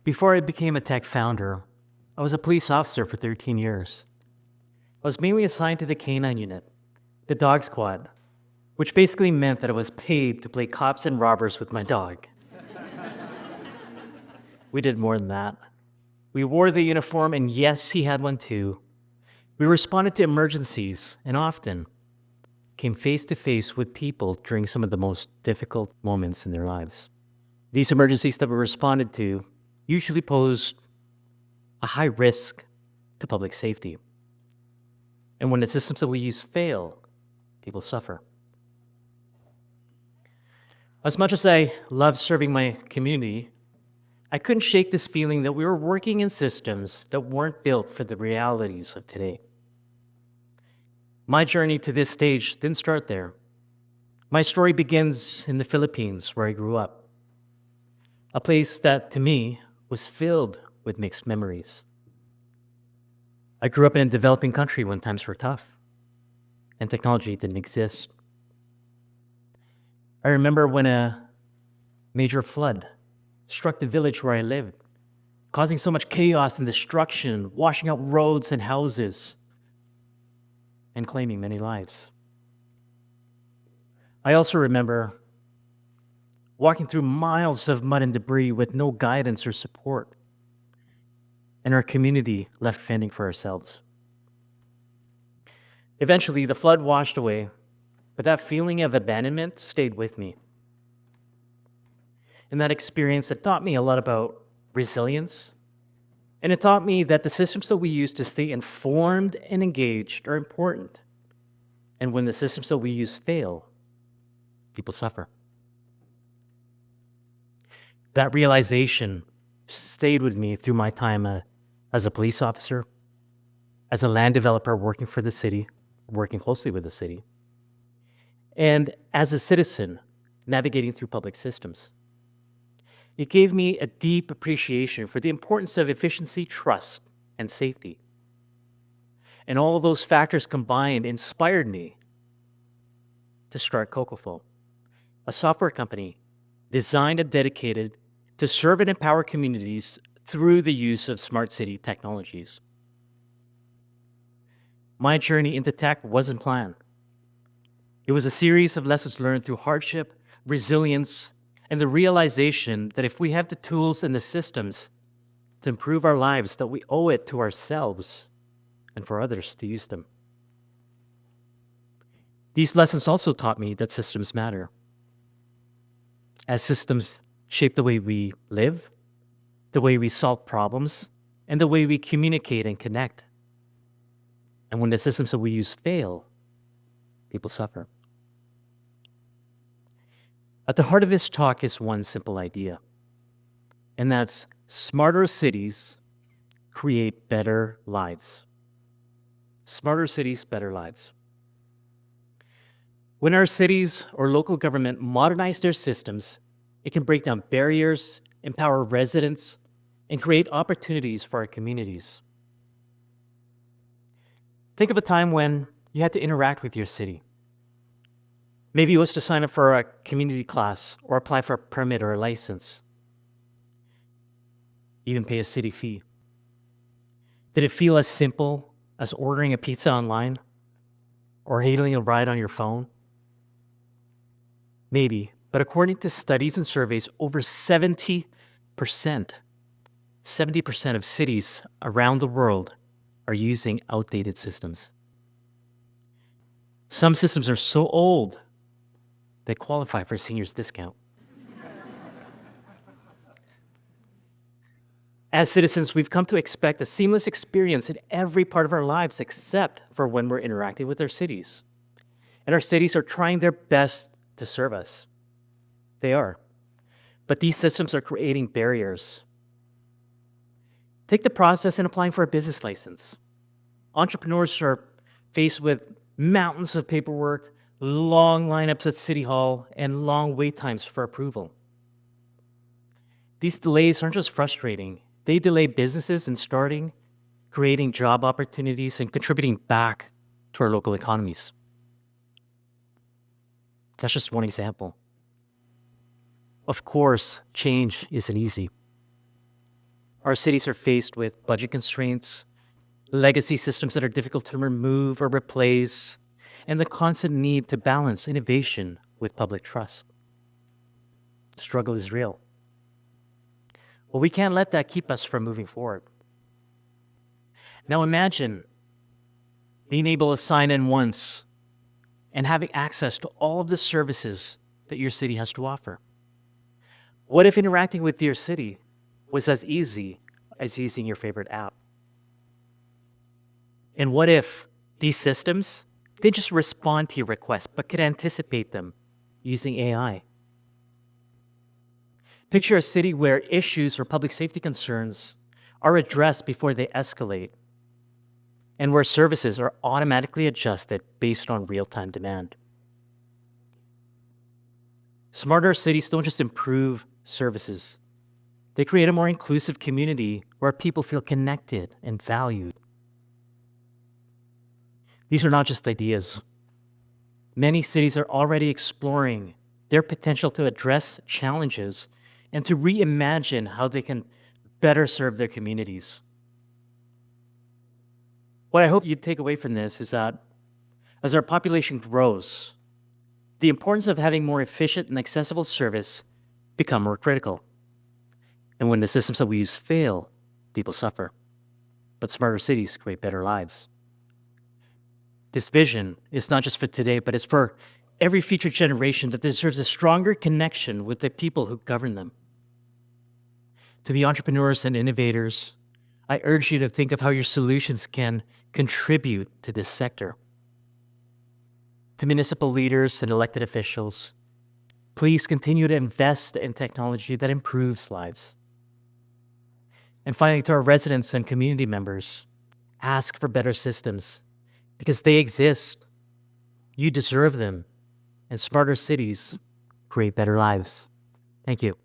Before I became a tech founder, I was a police officer for 13 years. I was mainly assigned to the canine unit, the dog squad, which basically meant that I was paid to play cops and robbers with my dog. We did more than that. We wore the uniform, and yes, he had one too. We responded to emergencies and often came face to face with people during some of the most difficult moments in their lives. These emergencies that we responded to usually posed a high risk to public safety. And when the systems that we use fail, people suffer. As much as I love serving my community, I couldn't shake this feeling that we were working in systems that weren't built for the realities of today. My journey to this stage didn't start there. My story begins in the Philippines, where I grew up, a place that, to me, was filled with mixed memories. I grew up in a developing country when times were tough and technology didn't exist. I remember when a major flood struck the village where I lived, causing so much chaos and destruction, washing out roads and houses, and claiming many lives. I also remember walking through miles of mud and debris with no guidance or support, and our community left fending for ourselves. Eventually, the flood washed away, but that feeling of abandonment stayed with me. And that experience, it taught me a lot about resilience, and it taught me that the systems that we use to stay informed and engaged are important. And when the systems that we use fail, people suffer. That realization stayed with me through my time as a police officer, as a land developer working for the city, working closely with the city, and as a citizen navigating through public systems. It gave me a deep appreciation for the importance of efficiency, trust, and safety. And all of those factors combined inspired me to start Cocofo, a software company designed and dedicated to serve and empower communities through the use of smart city technologies. My journey into tech wasn't planned. It was a series of lessons learned through hardship, resilience, and the realization that if we have the tools and the systems to improve our lives, that we owe it to ourselves and for others to use them. These lessons also taught me that systems matter, as systems shape the way we live, the way we solve problems, and the way we communicate and connect. And when the systems that we use fail, people suffer. At the heart of this talk is one simple idea, and that's smarter cities create better lives. Smarter cities, better lives. When our cities or local government modernize their systems, it can break down barriers, empower residents, and create opportunities for our communities. Think of a time when you had to interact with your city. Maybe it was to sign up for a community class or apply for a permit or a license, even pay a city fee. Did it feel as simple as ordering a pizza online or hailing a ride on your phone? Maybe, but according to studies and surveys, over 70% of cities around the world are using outdated systems. Some systems are so old they qualify for a senior's discount. As citizens, we've come to expect a seamless experience in every part of our lives except for when we're interacting with our cities. And our cities are trying their best to serve us. They are. But these systems are creating barriers. Take the process in applying for a business license. Entrepreneurs are faced with mountains of paperwork, long lineups at City Hall, and long wait times for approval. These delays aren't just frustrating. They delay businesses in starting, creating job opportunities, and contributing back to our local economies. That's just one example. Of course, change isn't easy. Our cities are faced with budget constraints, legacy systems that are difficult to remove or replace, and the constant need to balance innovation with public trust. The struggle is real. Well, we can't let that keep us from moving forward. Now imagine being able to sign in once and having access to all of the services that your city has to offer. What if interacting with your city was as easy as using your favorite app? And what if these systems didn't just respond to your requests, but could anticipate them using AI? Picture a city where issues or public safety concerns are addressed before they escalate, and where services are automatically adjusted based on real-time demand. Smarter cities don't just improve services. They create a more inclusive community where people feel connected and valued. These are not just ideas. Many cities are already exploring their potential to address challenges and to reimagine how they can better serve their communities. What I hope you take away from this is that as our population grows, the importance of having more efficient and accessible service become more critical. And when the systems that we use fail, people suffer. But smarter cities create better lives. This vision is not just for today, but it's for every future generation that deserves a stronger connection with the people who govern them. To the entrepreneurs and innovators, I urge you to think of how your solutions can contribute to this sector. To municipal leaders and elected officials, please continue to invest in technology that improves lives. And finally, to our residents and community members, ask for better systems because they exist. You deserve them, and smarter cities create better lives. Thank you.